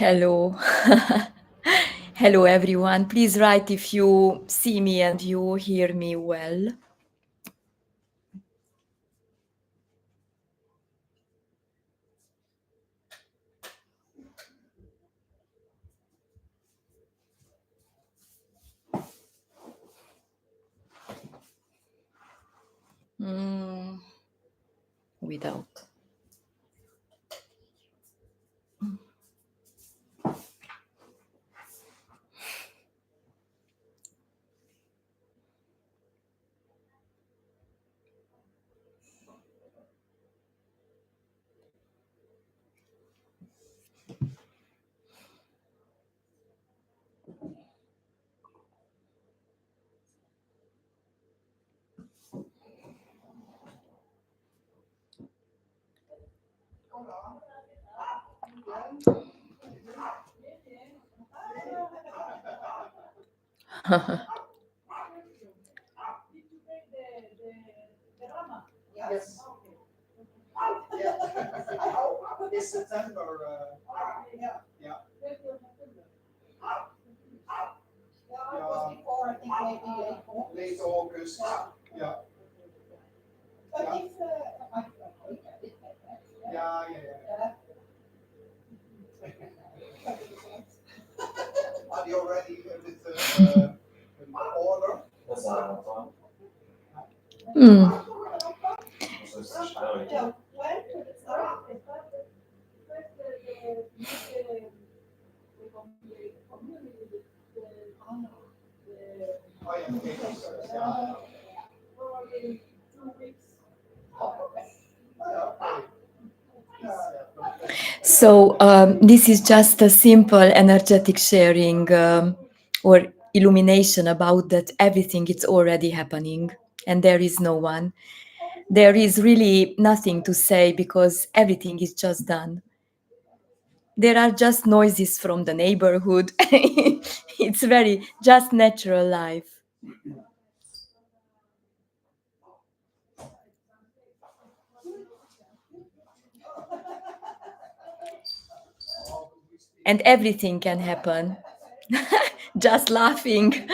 Hello. Hello, everyone. Please write if you see me and you hear me well. Without. Yes. Yeah. This September. Yeah. Yeah. Yeah, it was before, I think maybe late August. Yeah. But if yeah, yeah. Are you already with the order? Oh, yeah, okay. Yeah. So, this is just a simple energetic sharing or illumination about that everything is already happening and there is no one. There is really nothing to say because everything is just done. There are just noises from the neighborhood. It's very just natural life. And everything can happen. Just laughing.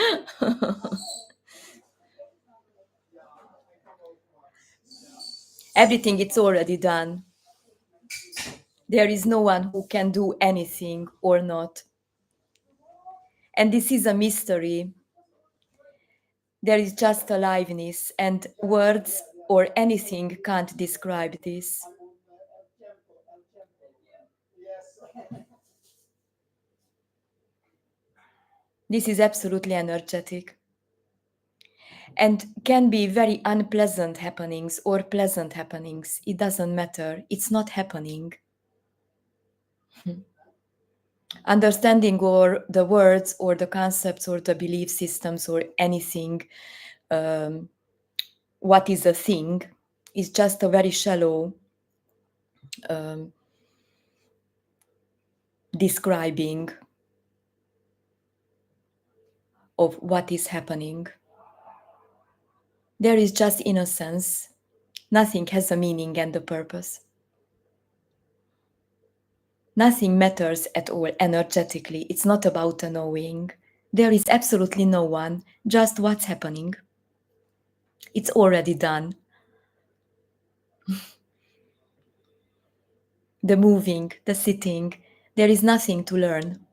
Everything is already done. There is no one who can do anything or not. And this is a mystery. There is just aliveness, and words or anything can't describe this. This is absolutely energetic and can be very unpleasant happenings or pleasant happenings. It doesn't matter. It's not happening. Understanding or the words or the concepts or the belief systems or anything, what is a thing, is just a very shallow describing of what is happening. There is just innocence. Nothing has a meaning and a purpose. Nothing matters at all energetically. It's not about a knowing. There is absolutely no one, just what's happening. It's already done. The moving, the sitting, there is nothing to learn.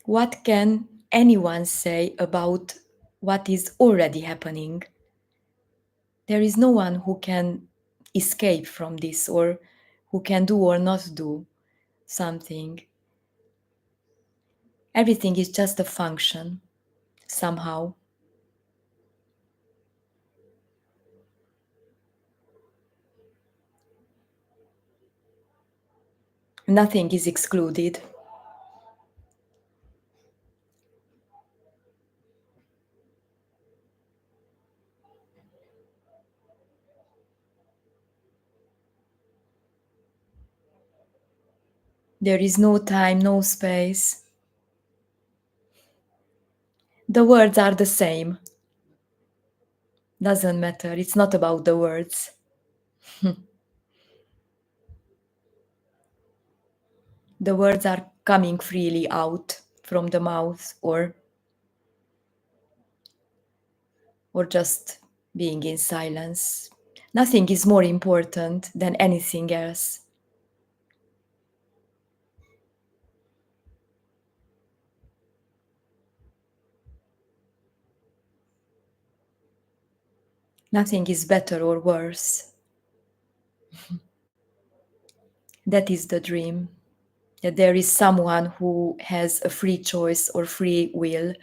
What can anyone say about what is already happening? There is no one who can escape from this or who can do or not do something. Everything is just a function, somehow. Nothing is excluded. There is no time, no space. The words are the same. Doesn't matter. It's not about the words. The words are coming freely out from the mouth, or just being in silence. Nothing is more important than anything else. Nothing is better or worse. That is the dream. That there is someone who has a free choice or free will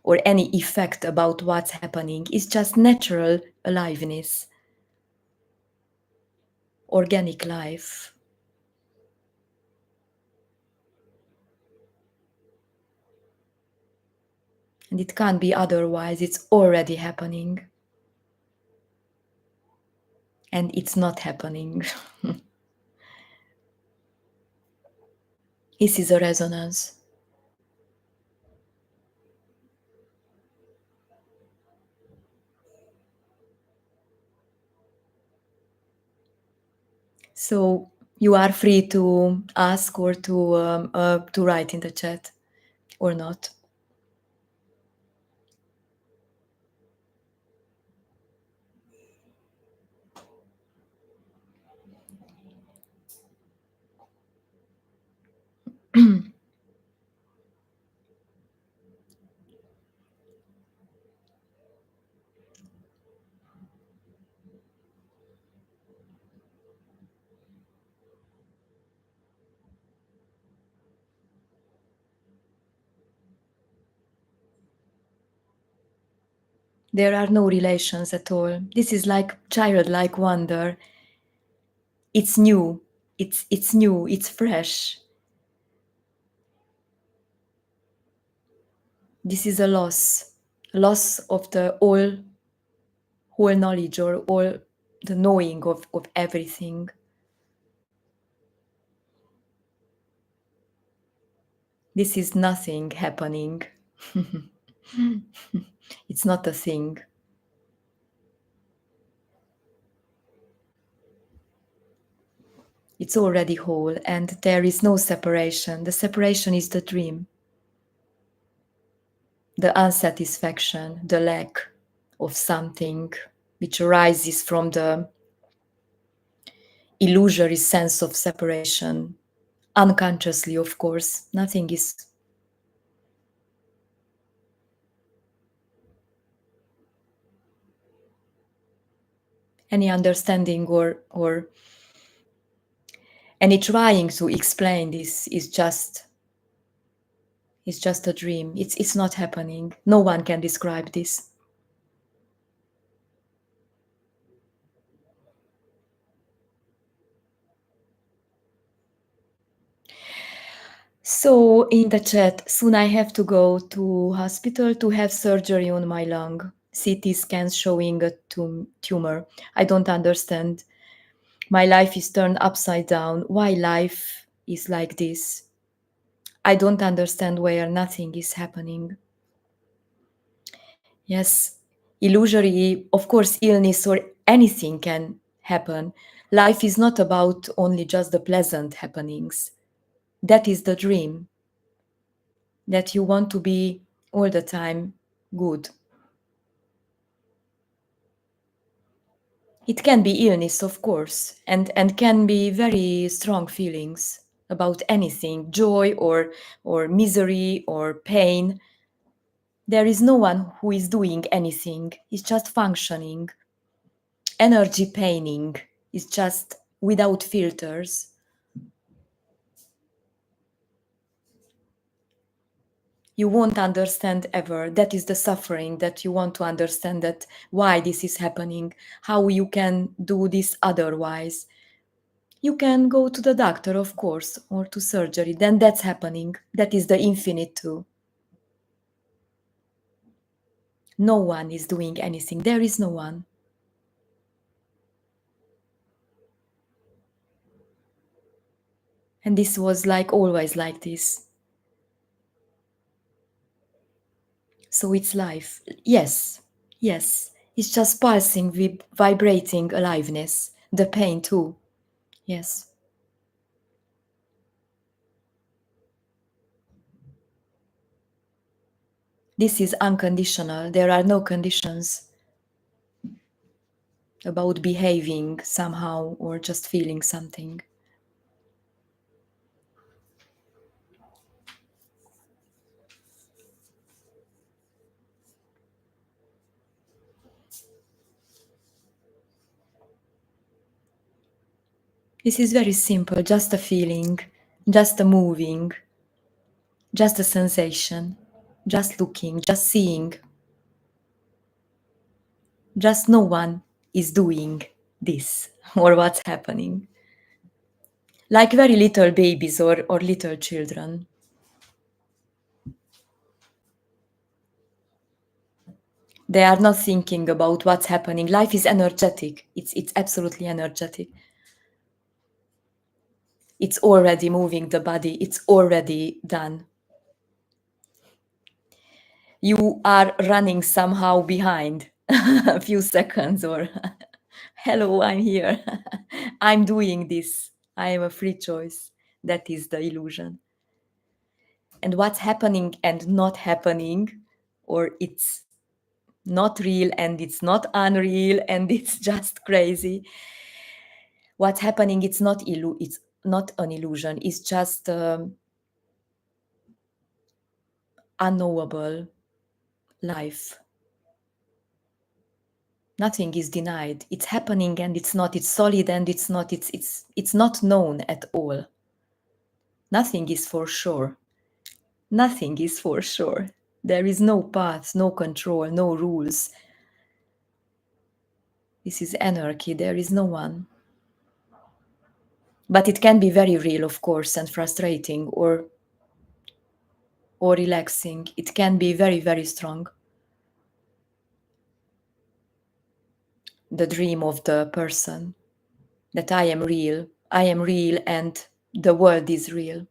or any effect about what's happening. It's just natural aliveness, organic life. And it can't be otherwise. It's already happening. And it's not happening. This is a resonance. So you are free to ask or to write in the chat or not. There are no relations at all. This is like childlike wonder. It's new. It's new. It's fresh. This is a loss of the whole knowledge or all the knowing of everything. This is nothing happening. It's not a thing. It's already whole, and there is no separation. The separation is the dream, the unsatisfaction, the lack of something which arises from the illusory sense of separation, unconsciously, of course. Nothing is. Any understanding or any trying to explain this is just a dream. It's not happening. No one can describe this. So in the chat, soon I have to go to hospital to have surgery on my lung. CT scans showing a tumor. I don't understand. My life is turned upside down. Why life is like this? I don't understand where nothing is happening. Yes, illusory, of course, illness or anything can happen. Life is not about only just the pleasant happenings. That is the dream, that you want to be all the time good. It can be illness, of course, and can be very strong feelings about anything, joy or misery or pain. There is no one who is doing anything. It's just functioning. Energy paining is just without filters. You won't understand ever. That is the suffering, that you want to understand that why this is happening, how you can do this otherwise. You can go to the doctor, of course, or to surgery. Then that's happening. That is the infinite too. No one is doing anything. There is no one. And this was like always like this. So it's life. Yes. It's It's just pulsing, vibrating aliveness. The pain too. Yes. This is unconditional. There are no conditions about behaving somehow or just feeling something. This is very simple, just a feeling, just a moving, just a sensation, just looking, just seeing. Just no one is doing this or what's happening. Like very little babies or little children. They are not thinking about what's happening. Life is energetic. It's absolutely energetic. It's already moving the body. It's already done. You are running somehow behind a few seconds or hello, I'm here. I'm doing this. I am a free choice. That is the illusion. And what's happening and not happening, or it's not real and it's not unreal and it's just crazy. What's happening, it's not an illusion. It's just unknowable life. Nothing is denied. It's happening and it's not. It's solid and it's not. It's not known at all. Nothing is for sure. Nothing is for sure. There is no path, no control, no rules. This is anarchy. There is no one. But it can be very real, of course, and frustrating or relaxing. It can be very, very strong. The dream of the person that I am real and the world is real.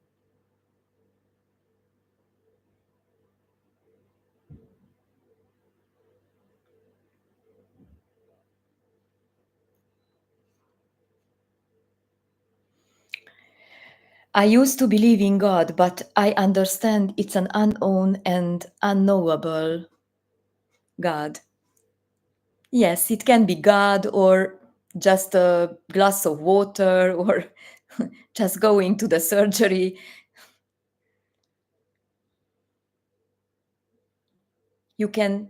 I used to believe in God, but I understand it's an unknown and unknowable God. Yes, it can be God or just a glass of water or just going to the surgery. You can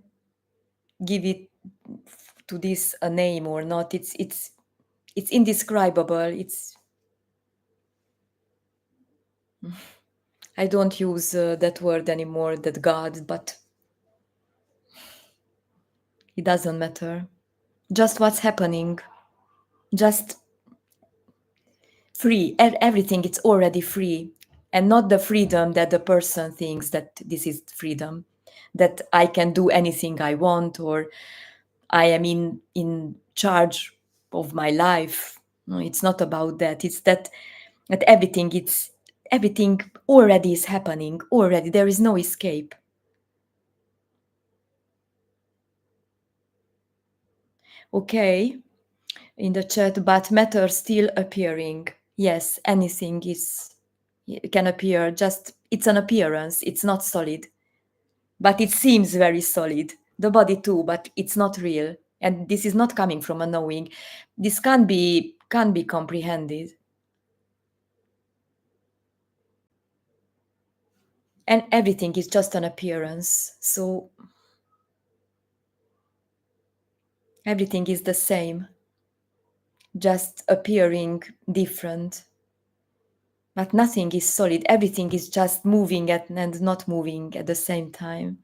give it to this a name or not. It's indescribable. I don't use that word anymore, that God, but it doesn't matter. Just what's happening. Just free. Everything, it's already free. And not the freedom that the person thinks that this is freedom, that I can do anything I want or I am in charge of my life. No, it's not about that. It's that everything already is happening. Already, there is no escape. Okay, in the chat, but matter still appearing. Yes, anything can appear. Just it's an appearance. It's not solid, but it seems very solid. The body too, but it's not real. And this is not coming from a knowing. This can be comprehended. And everything is just an appearance. So everything is the same, just appearing different. But nothing is solid. Everything is just moving and not moving at the same time.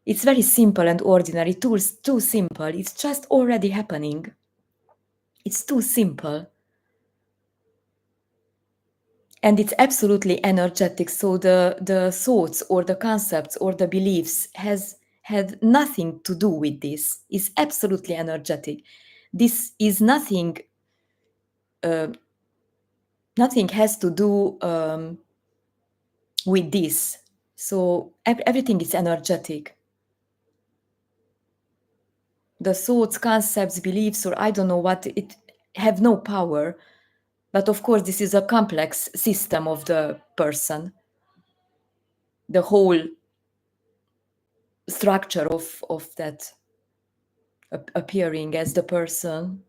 It's very simple and ordinary, too simple. It's just already happening. It's too simple. And it's absolutely energetic. So the thoughts or the concepts or the beliefs had nothing to do with this. It's absolutely energetic. This is nothing. Nothing has to do with this. So everything is energetic. The thoughts, concepts, beliefs, or I don't know what, it have no power. But of course, this is a complex system of the person. The whole structure of that appearing as the person,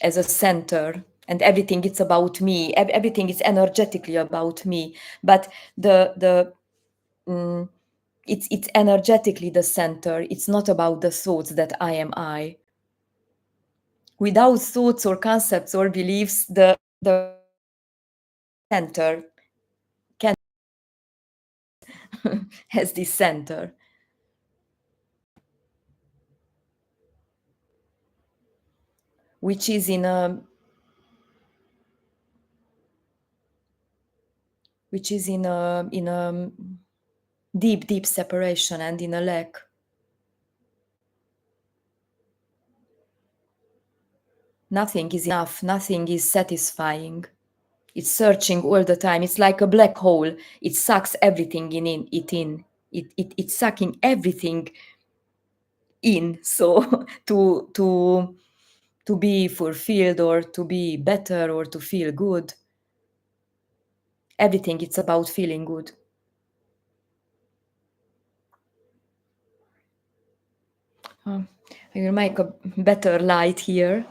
as a center, and everything it's about me. Everything is energetically about me. But it's energetically the center. It's not about the thoughts that I am I. Without thoughts or concepts or beliefs, the center can has this center. Which is in a deep separation and in a lack. Nothing is enough, nothing is satisfying. It's searching all the time. It's like a black hole. It sucks everything in. It's sucking everything in. So to be fulfilled or to be better or to feel good, everything it's about feeling good. I will make a better light here.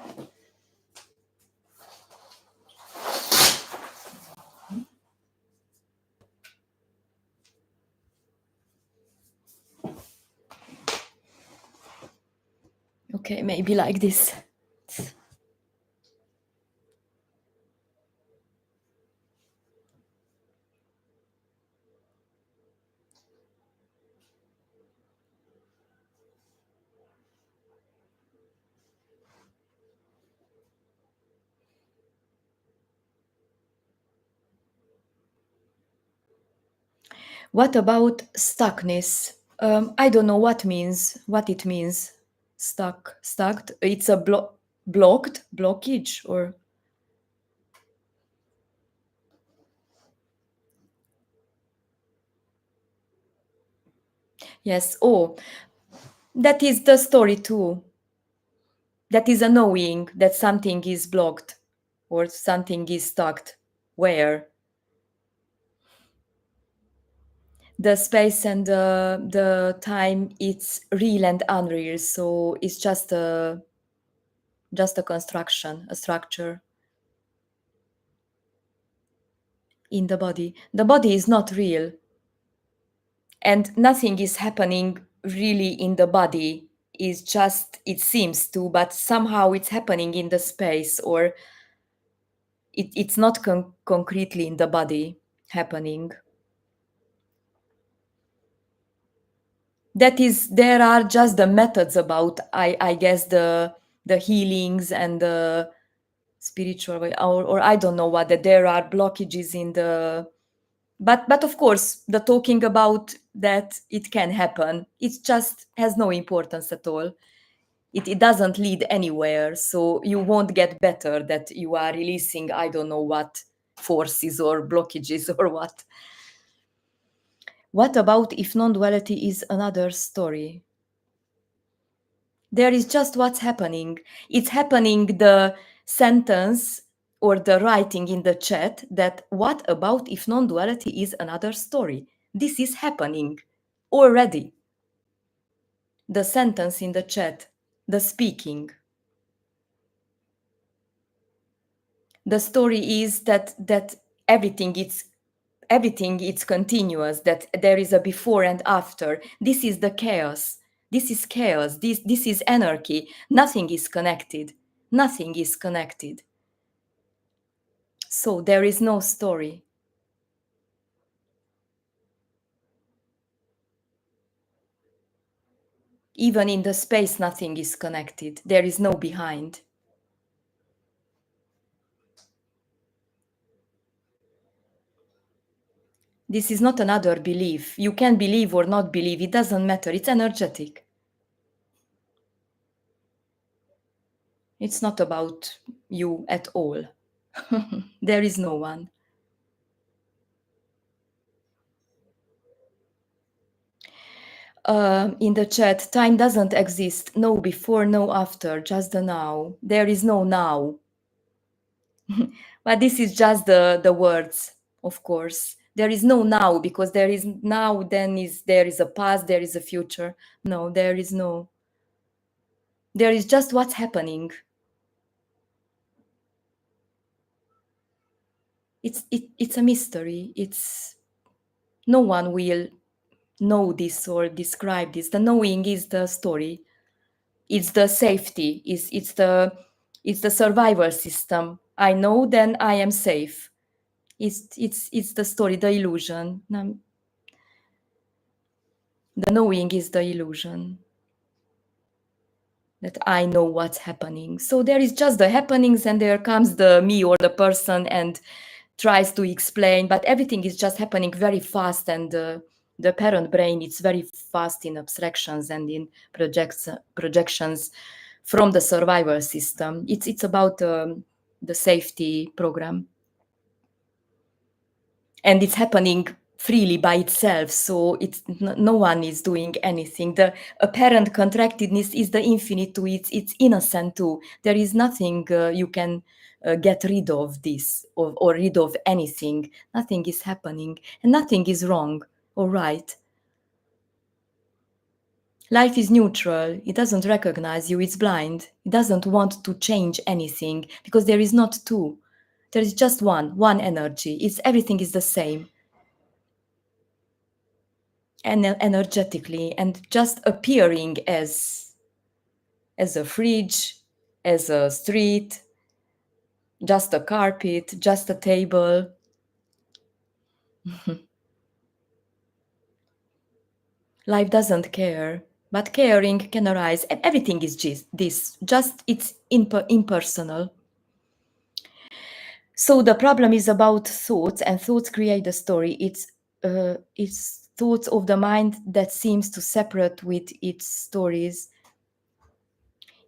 Okay, maybe like this. What about stuckness? I don't know what it means. Stuck. It's a blockage, or yes. Oh, that is the story too. That is a knowing that something is blocked or something is stuck. Where? The space and the time, it's real and unreal. So it's just a construction, a structure in the body. The body is not real. And nothing is happening really in the body. Is just, it seems to, but somehow it's happening in the space, or it's not concretely in the body happening. There are just the methods about, I guess, the healings and the spiritual way, or I don't know what, that there are blockages in the, but of course the talking about that it can happen, it just has no importance at all. It doesn't lead anywhere, so you won't get better that you are releasing I don't know what forces or blockages or what. What about if non-duality is another story? There is just what's happening. It's happening, the sentence or the writing in the chat, that what about if non-duality is another story? This is happening already. The sentence in the chat, the speaking. The story is that everything it's continuous, that there is a before and after. This is the chaos. This is chaos. This is anarchy. Nothing is connected. Nothing is connected. So there is no story. Even in the space, nothing is connected. There is no behind. This is not another belief. You can believe or not believe. It doesn't matter. It's energetic. It's not about you at all. There is no one. in the chat, time doesn't exist. No before, no after, just the now. There is no now. But this is just the words, of course. There is no now, because there is now, then there is a past, there is a future. No, there is no. There is just what's happening. It's a mystery. It's no one will know this or describe this. The knowing is the story. It's the safety. It's the survival system. I know, then I am safe. It's the story, the illusion. The knowing is the illusion that I know what's happening. So there is just the happenings, and there comes the me or the person and tries to explain, but everything is just happening very fast, and the parent brain is very fast in abstractions and in projections from the survival system. It's about the safety program, and it's happening freely by itself, so it's no one is doing anything. The apparent contractedness is the infinite too. It's innocent too. There is nothing you can get rid of this, or rid of anything. Nothing is happening, and nothing is wrong or right. Life is neutral. It doesn't recognize you. It's blind. It doesn't want to change anything, because there is not two. There is just one energy. It's everything is the same, and energetically, and just appearing as a fridge, as a street, just a carpet, just a table. Life doesn't care, but caring can arise, and everything is just it's impersonal. So the problem is about thoughts, and thoughts create the story. It's thoughts of the mind that seems to separate with its stories.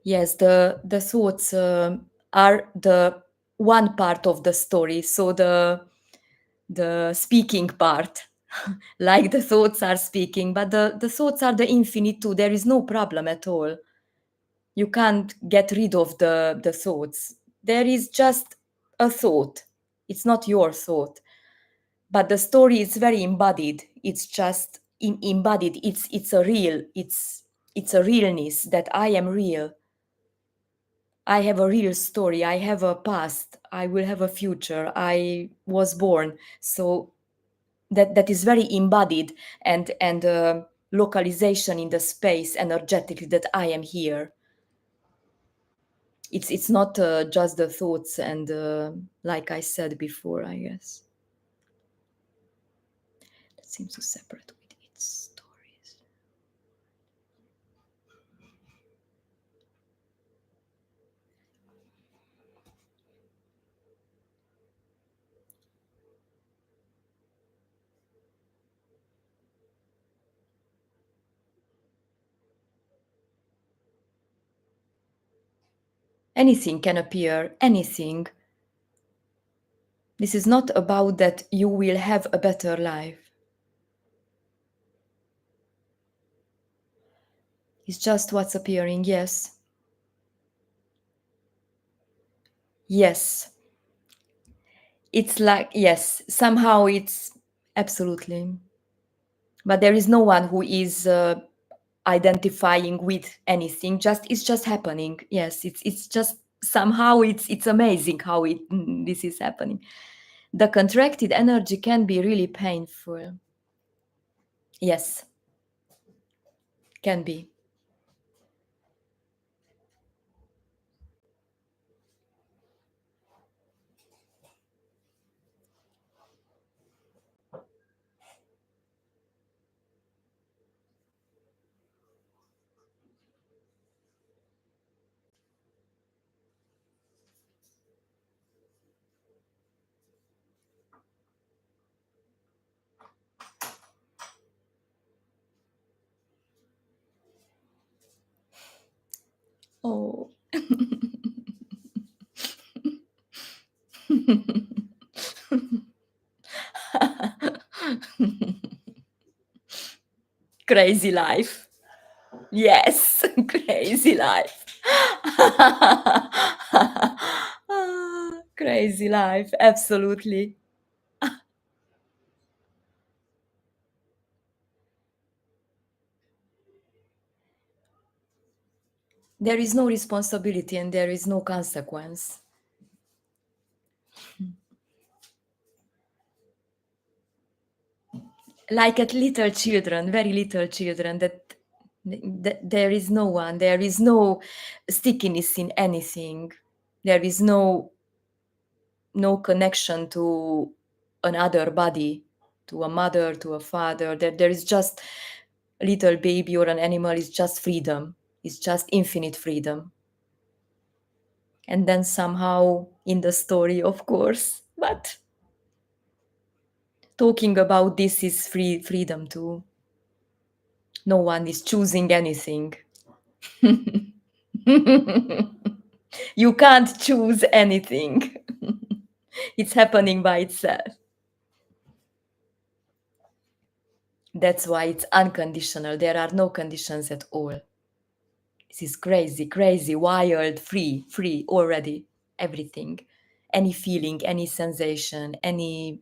Yes, the thoughts are the one part of the story. So the speaking part, like the thoughts are speaking, but the thoughts are the infinite too. There is no problem at all. You can't get rid of the thoughts. There is just a thought. It's not your thought, but the story is very embodied. It's just embodied. It's a real. It's a realness that I am real. I have a real story. I have a past. I will have a future. I was born. So that is very embodied, and localization in the space energetically, that I am here. It's not just the thoughts, and like I said before, I guess that seems to separate with its stories. Anything can appear, anything. This is not about that you will have a better life. It's just what's appearing. Yes. Yes. It's like, yes, somehow it's absolutely. But there is no one who is identifying with anything. Just it's just happening. Yes, it's just somehow it's amazing how this is happening. The contracted energy can be really painful. Yes, can be. Oh. Crazy life. Yes, crazy life. Crazy life, absolutely. There is no responsibility and there is no consequence. Like at little children, very little children, that there is no one, there is no stickiness in anything. There is no connection to another body, to a mother, to a father. There is just a little baby or an animal is just freedom. It's just infinite freedom. And then somehow in the story, of course, but talking about this is freedom too. No one is choosing anything. You can't choose anything. It's happening by itself. That's why it's unconditional. There are no conditions at all. This is crazy, crazy, wild, free already. Everything. Any feeling, any sensation, any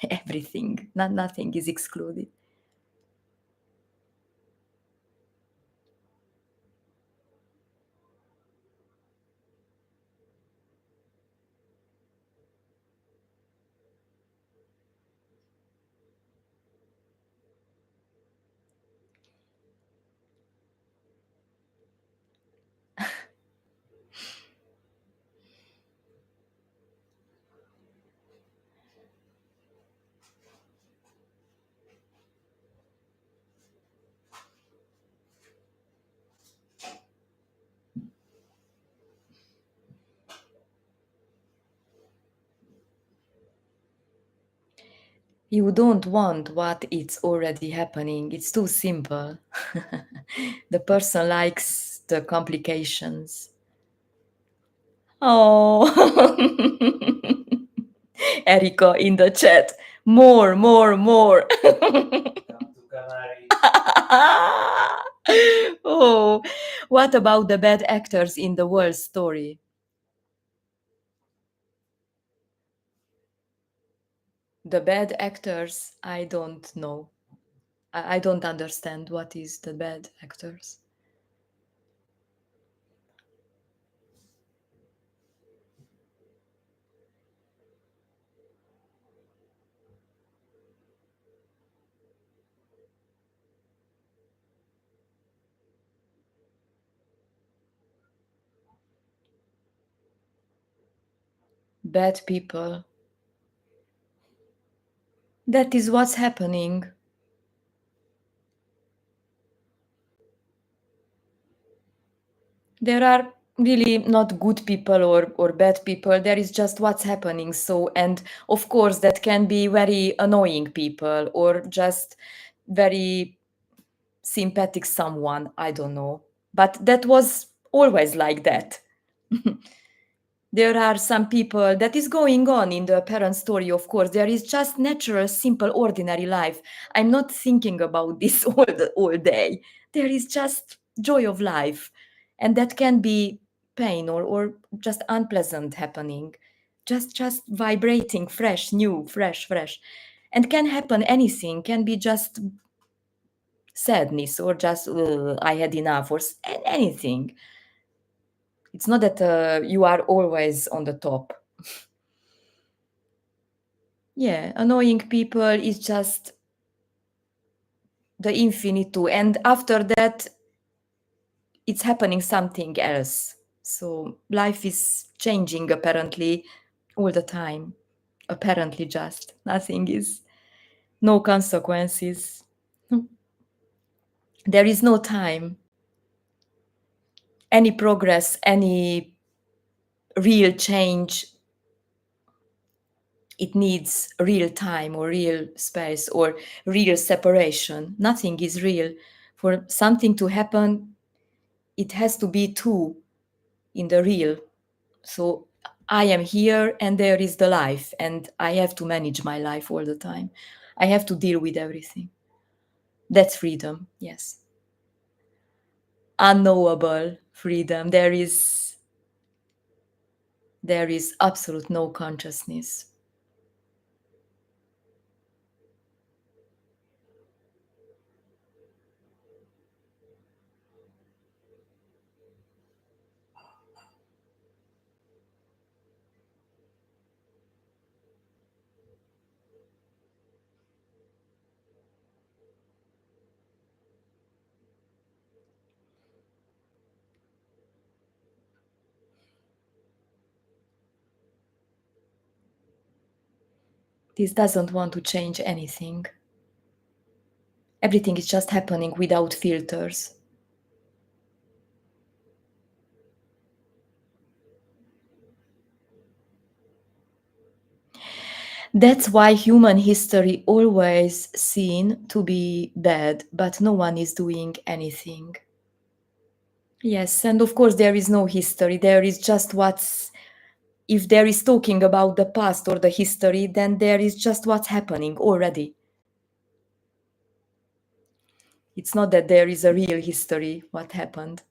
everything. Nothing is excluded. You don't want what it's already happening. It's too simple. The person likes the complications. Oh, Erika in the chat. More, more, more. Oh, what about the bad actors in the world story? The bad actors, I don't know. I don't understand what is the bad actors. Bad people. That is what's happening. There are really not good people or bad people. There is just what's happening. So, and of course, that can be very annoying people or just very sympathetic someone. I don't know. But that was always like that. There are some people that is going on in the parent story, of course. There is just natural, simple, ordinary life. I'm not thinking about this all day. There is just joy of life. And that can be pain or just unpleasant happening. Just vibrating, fresh, new, fresh. And can happen anything, can be just sadness or just I had enough or anything. It's not that you are always on the top. Yeah, annoying people is just the infinite too. And after that, it's happening something else. So life is changing apparently all the time. Apparently, just nothing is, no consequences. There is no time. Any progress, any real change, it needs real time or real space or real separation. Nothing is real. For something to happen, it has to be two in the real. So I am here and there is the life, and I have to manage my life all the time. I have to deal with everything. That's freedom, yes. Unknowable freedom. There is absolute no consciousness. This doesn't want to change anything. Everything is just happening without filters. That's why human history always seen to be bad, but no one is doing anything. Yes, and of course there is no history. There is just what's if there is talking about the past or the history, then there is just what's happening already. It's not that there is a real history, what happened.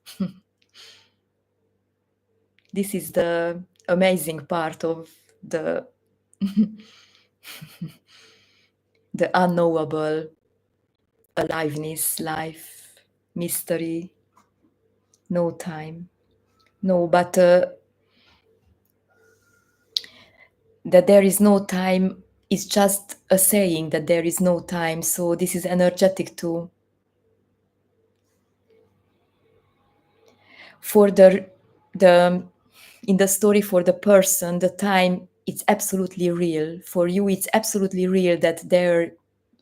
This is the amazing part of the the unknowable aliveness, life, mystery, no time. No, but that there is no time is just a saying that there is no time. So this is energetic too. For the in the story for the person, the time it's absolutely real. For you, it's absolutely real that there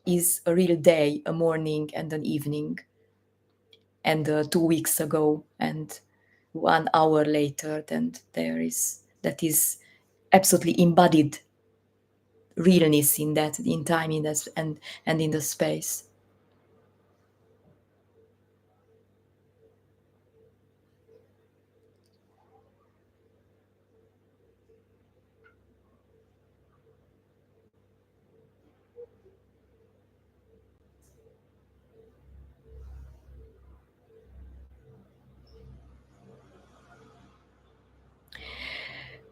is a real day, a morning and an evening, and 2 weeks ago and 1 hour later. Then there is that is absolutely embodied realness in that, in time, in that, and in the space.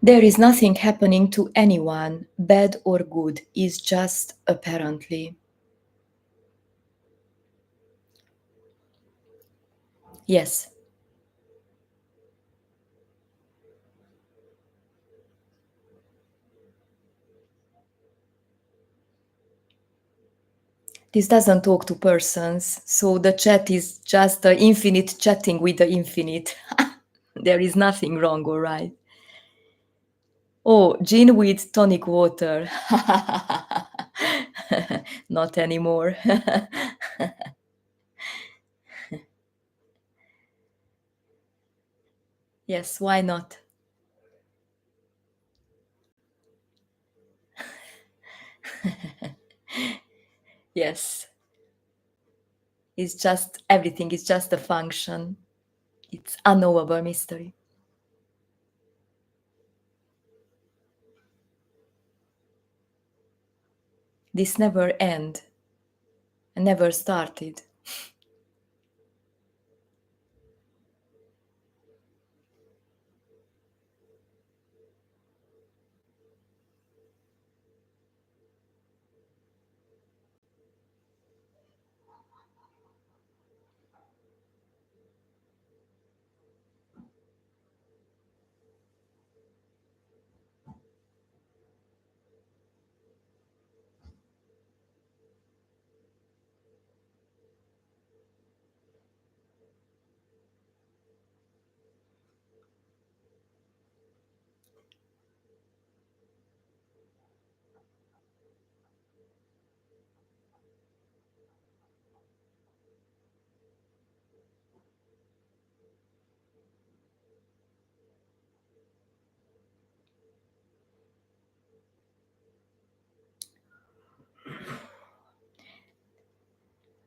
There is nothing happening to anyone, bad or good, is just apparently. Yes. This doesn't talk to persons, so the chat is just the infinite chatting with the infinite. There is nothing wrong or right. Oh, gin with tonic water. Not anymore. Yes, why not? Yes. It's just everything is just a function. It's unknowable mystery. This never end and never started.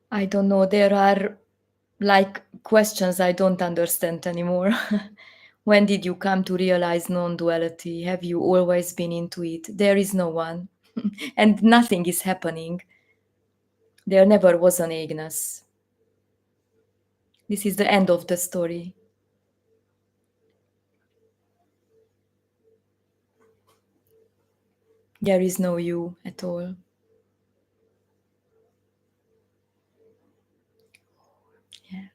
I don't know. There are like questions I don't understand anymore. When did you come to realize non duality? Have you always been into it? There is no one, and nothing is happening. There never was an Agnes. This is the end of the story. There is no you at all. Yeah.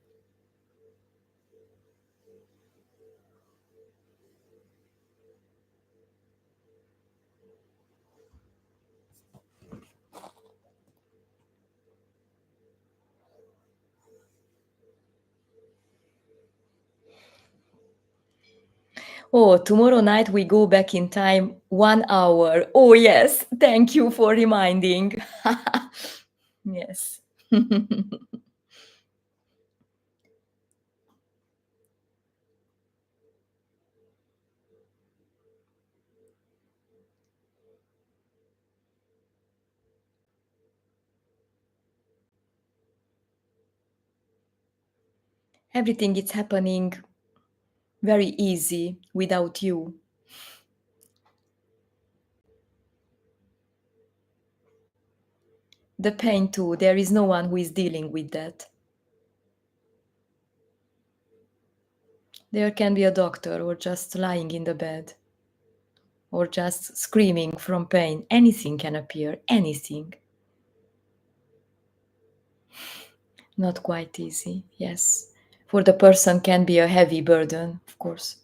Oh, tomorrow night we go back in time 1 hour. Oh, yes. Thank you for reminding. Yes. Everything is happening very easy without you. The pain too. There is no one who is dealing with that. There can be a doctor or just lying in the bed or just screaming from pain. Anything can appear, anything. Not quite easy, yes. For the person can be a heavy burden, of course.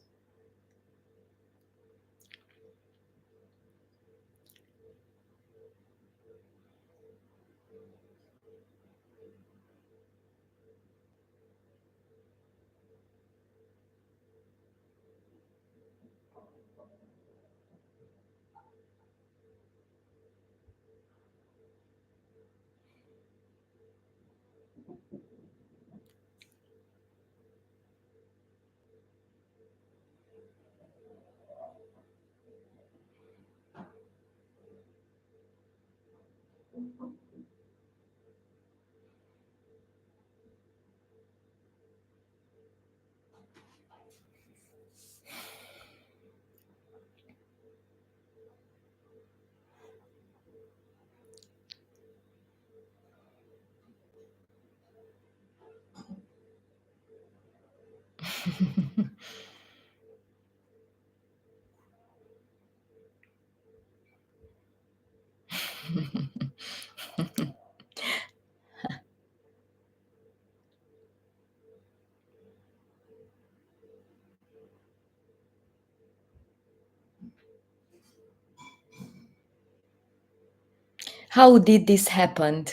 How did this happen?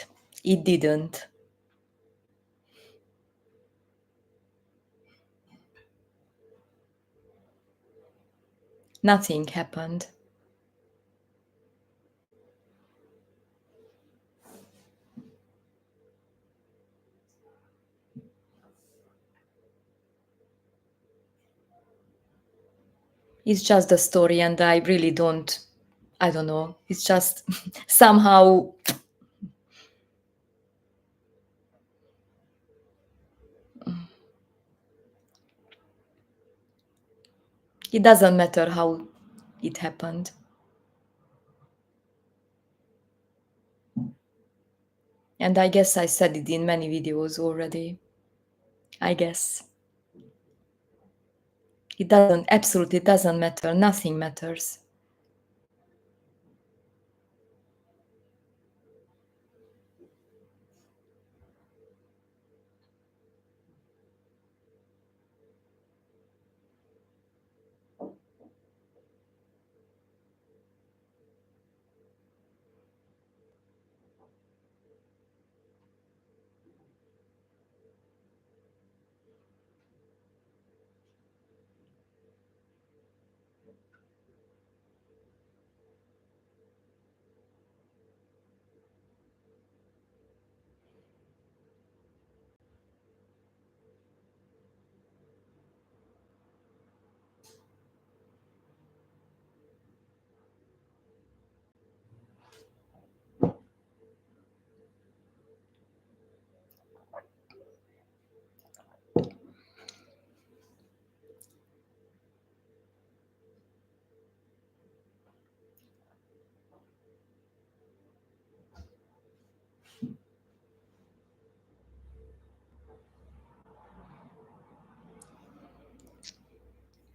It didn't. Nothing happened. It's just a story, and I really don't, I don't know. It's just somehow it doesn't matter how it happened. And I guess I said it in many videos already. I guess. It doesn't, absolutely doesn't matter. Nothing matters.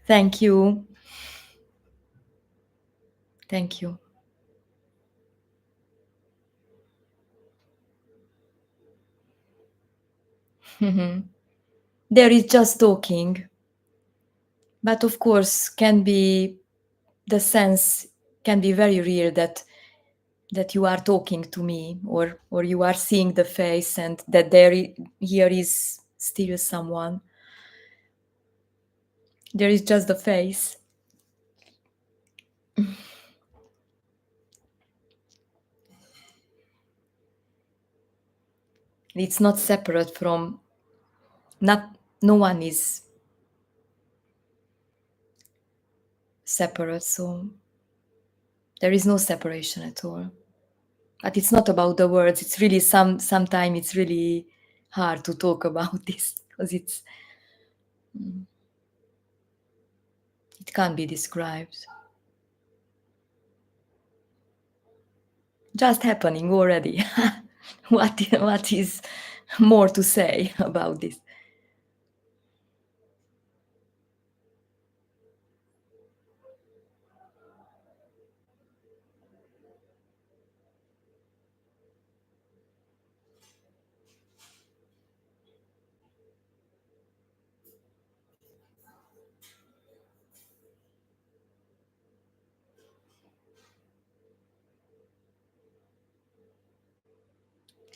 Thank you. Thank you. There is just talking, but of course can be the sense can be very real that you are talking to me, or you are seeing the face, and that here is still someone. There is just the face. It's not separate from, not, no one is separate, so there is no separation at all. But it's not about the words. It's really sometimes it's really hard to talk about this because it can't be described. Just happening already. What is more to say about this?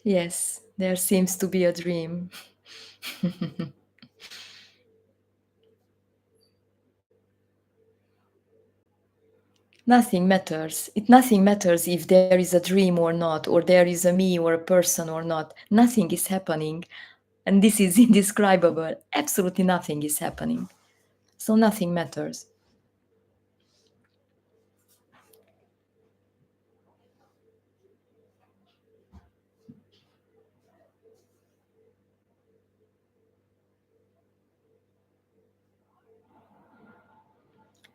Yes, there seems to be a dream. Nothing matters. Nothing matters if there is a dream or not, or there is a me or a person or not. Nothing is happening. And this is indescribable. Absolutely nothing is happening. So nothing matters.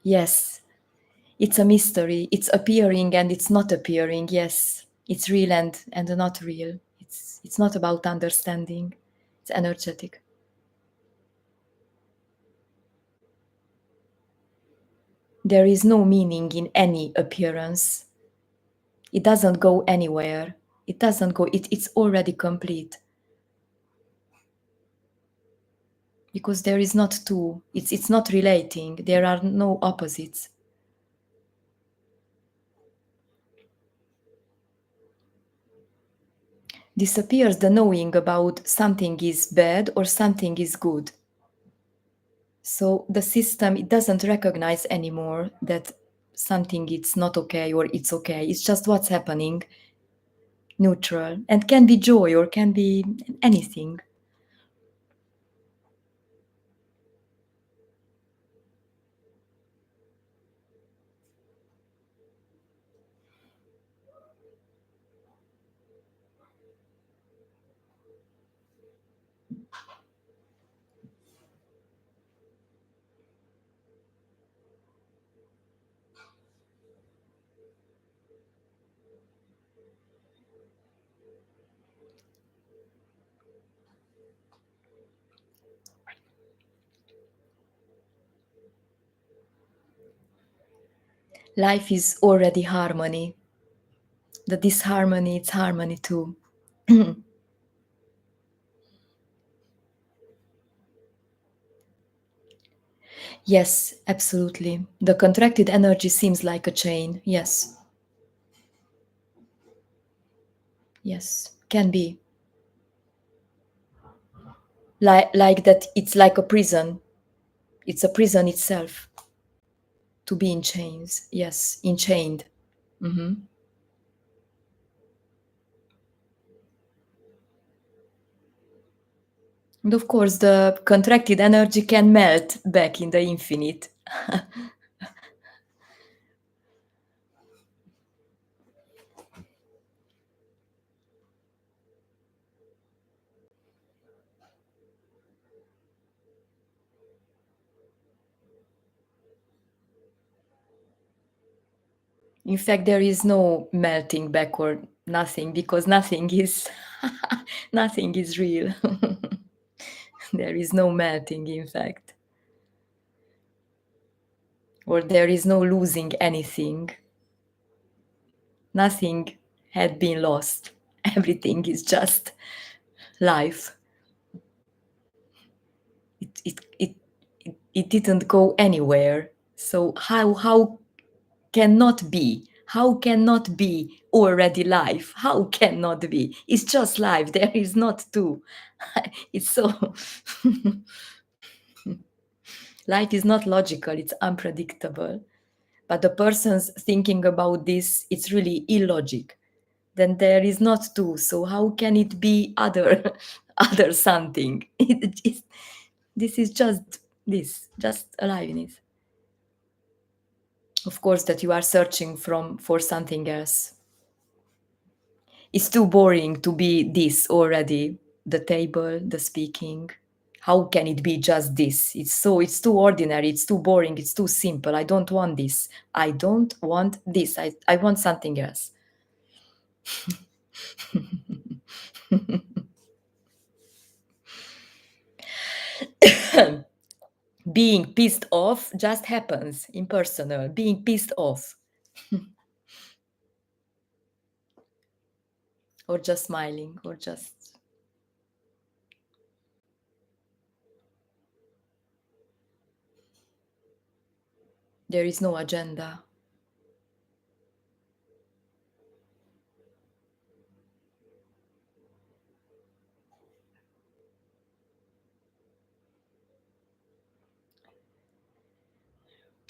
Yes, it's a mystery. It's appearing and it's not appearing. Yes, it's real and not real. It's not about understanding. It's energetic. There is no meaning in any appearance. It doesn't go anywhere. It doesn't go, it's already complete. Because there is not two. It's not relating. There are no opposites. Disappears the knowing about something is bad or something is good. So the system, it doesn't recognize anymore that something it's not okay or it's okay. It's just what's happening, neutral, and can be joy or can be anything. Life is already harmony. The disharmony, it's harmony too. Yes, absolutely. The contracted energy seems like a chain. Yes. Yes, can be. Like that, it's like a prison. It's a prison itself to be in chains. Yes, enchained. Hmm. And of course, the contracted energy can melt back in the infinite. In fact, there is no melting back or nothing because nothing is nothing is real. There is no melting, in fact. or there is no losing anything. Nothing had been lost. Everything is just life. It didn't go anywhere. So how cannot be? How cannot be already life? How cannot be? It's just life. There is not two. It's so life is not logical, it's unpredictable. But the person's thinking about this, it's really illogic. Then there is not two. So how can it be other other something? This is just aliveness. Of course, that you are searching for something else. It's too boring to be this already. The table, the speaking. How can it be just this? It's too ordinary, it's too boring, it's too simple. I don't want this. I don't want this. I want something else. Being pissed off just happens, impersonal. Being pissed off. Or just smiling, or just. There is no agenda.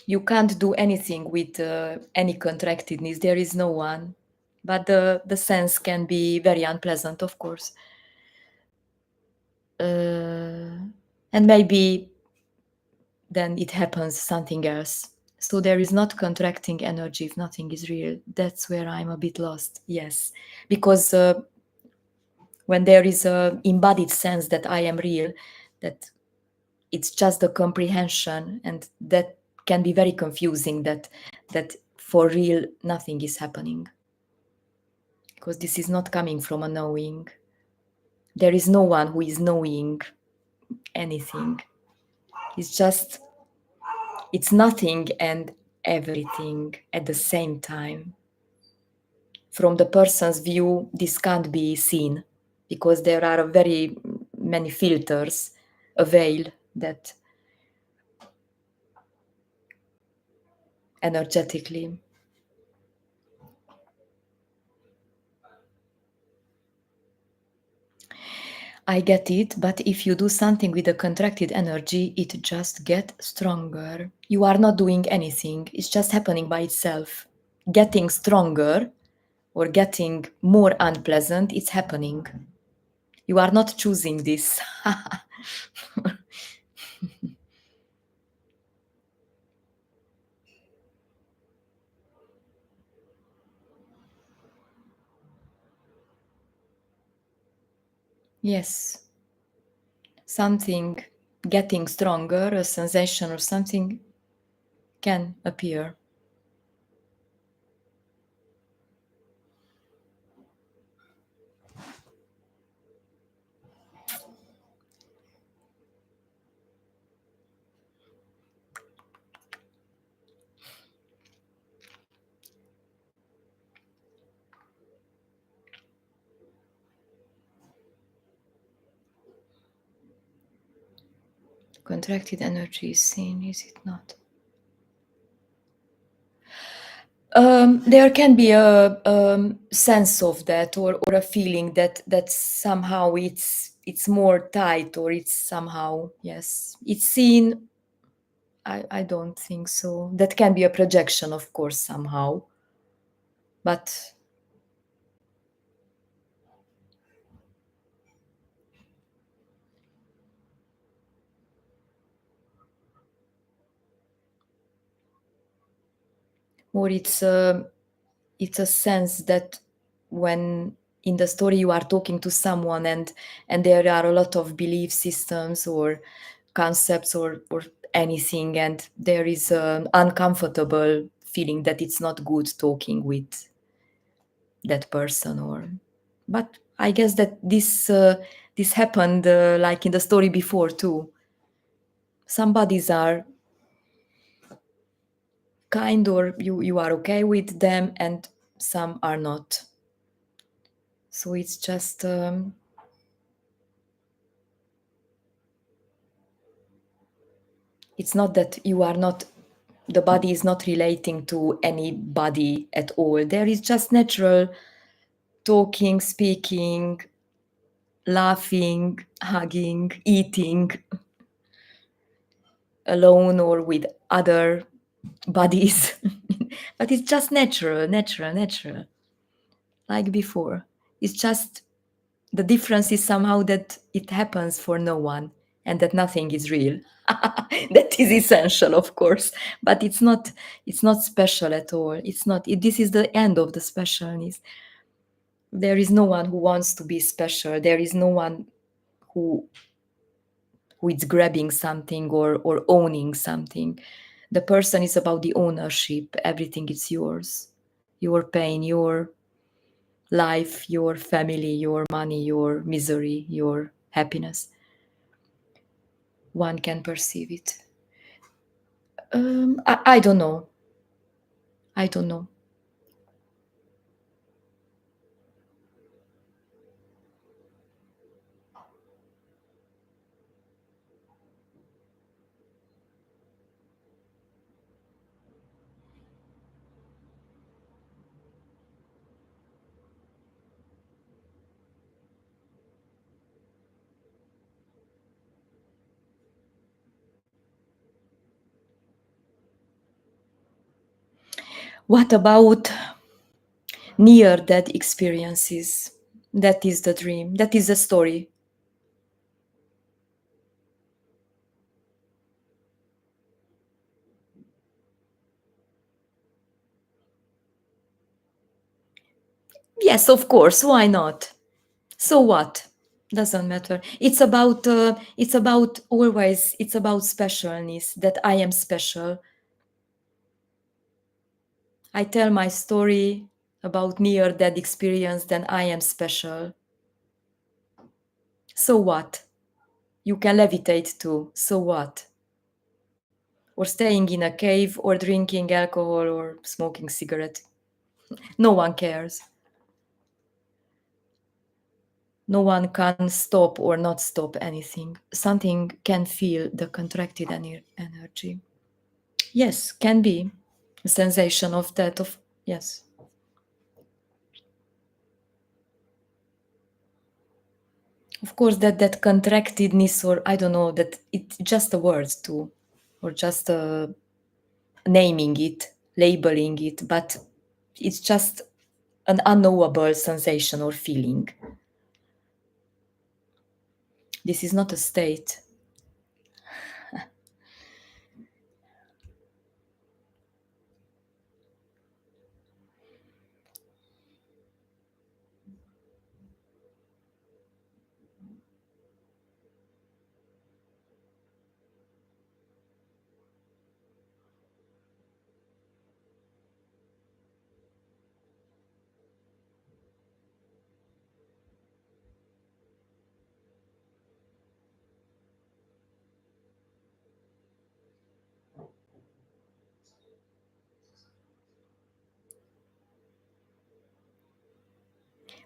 You can't do anything with any contractedness. There is no one. But the sense can be very unpleasant, of course. And maybe then it happens something else. So there is not contracting energy if nothing is real. That's where I'm a bit lost. Yes, because when there is a embodied sense that I am real, that it's just the comprehension, and that can be very confusing. That for real nothing is happening, because this is not coming from a knowing. There is no one who is knowing anything. It's nothing and everything at the same time. From the person's view, this can't be seen because there are very many filters, a veil that energetically. I get it, but if you do something with a contracted energy, it just gets stronger. You are not doing anything, it's just happening by itself. Getting stronger or getting more unpleasant, it's happening. You are not choosing this. Yes. Something getting stronger, a sensation or something can appear. Contracted energy is seen, is it not? There can be a sense of that, or a feeling that somehow it's more tight, or it's somehow, yes, it's seen. I don't think so. That can be a projection, of course, somehow, but or it's a sense that when in the story you are talking to someone, and there are a lot of belief systems or concepts or anything, and there is an uncomfortable feeling that it's not good talking with that person. Or but I guess that this happened like in the story before too. Some bodies are kind, or you are okay with them, and some are not. So it's just it's not that you are not, the body is not relating to any body at all. There is just natural talking, speaking, laughing, hugging, eating, alone or with other bodies. But it's just natural, like before. It's just the difference is somehow that it happens for no one and that nothing is real. That is essential, of course, but it's not special at all. It's not this is the end of the specialness. There is no one who wants to be special. There is no one who is grabbing something or owning something. The person is about the ownership. Everything is yours. Your pain, your life, your family, your money, your misery, your happiness. One can perceive it. I don't know. I don't know. What about near death experiences? That is the dream. That is the story. Yes, of course. Why not? So what? Doesn't matter. It's about always. It's about specialness. That I am special. I tell my story about near death experience. Then I am special. So what? You can levitate too. So what? Or staying in a cave or drinking alcohol or smoking cigarette. No one cares. No one can stop or not stop anything. Something can feel the contracted energy. Yes, can be a sensation of that. Of yes, of course that contractedness, or I don't know, that it's just a word too, or just naming it, labeling it, but it's just an unknowable sensation or feeling. This is not a state.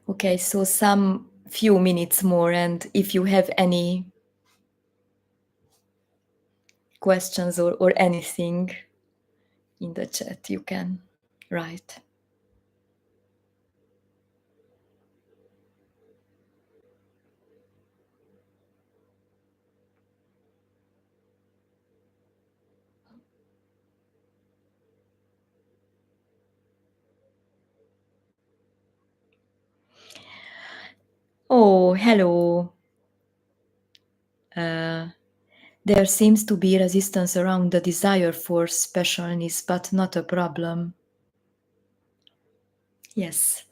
Okay, so some few minutes more, and if you have any questions or anything in the chat, you can write. Oh, hello. There seems to be resistance around the desire for specialness, but not a problem. Yes.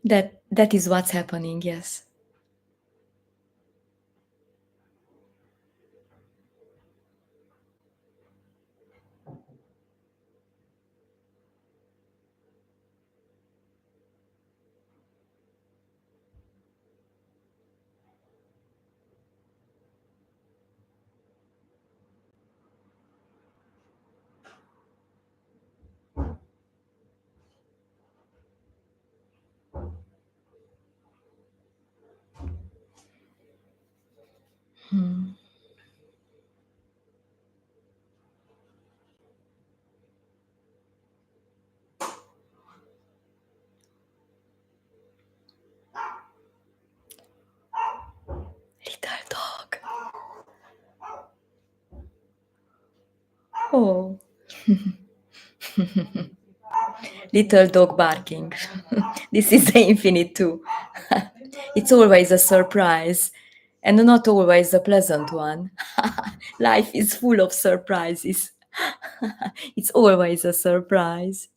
That is what's happening, yes. Little dog. Oh. Little dog barking. This is the infinite too. It's always a surprise, and not always a pleasant one. Life is full of surprises. It's always a surprise.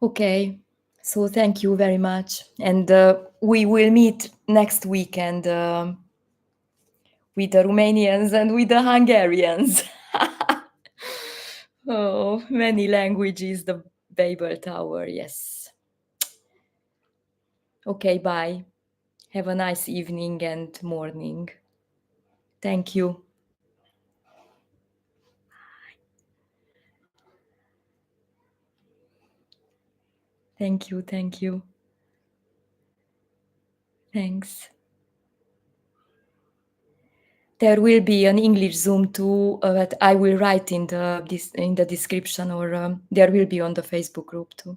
Okay, so thank you very much. And we will meet next weekend with the Romanians and with the Hungarians. Oh, many languages, the Babel Tower, yes. Okay, bye. Have a nice evening and morning. Thank you. Thank you, thank you. Thanks. There will be an English Zoom too that I will write in the description, or there will be on the Facebook group too.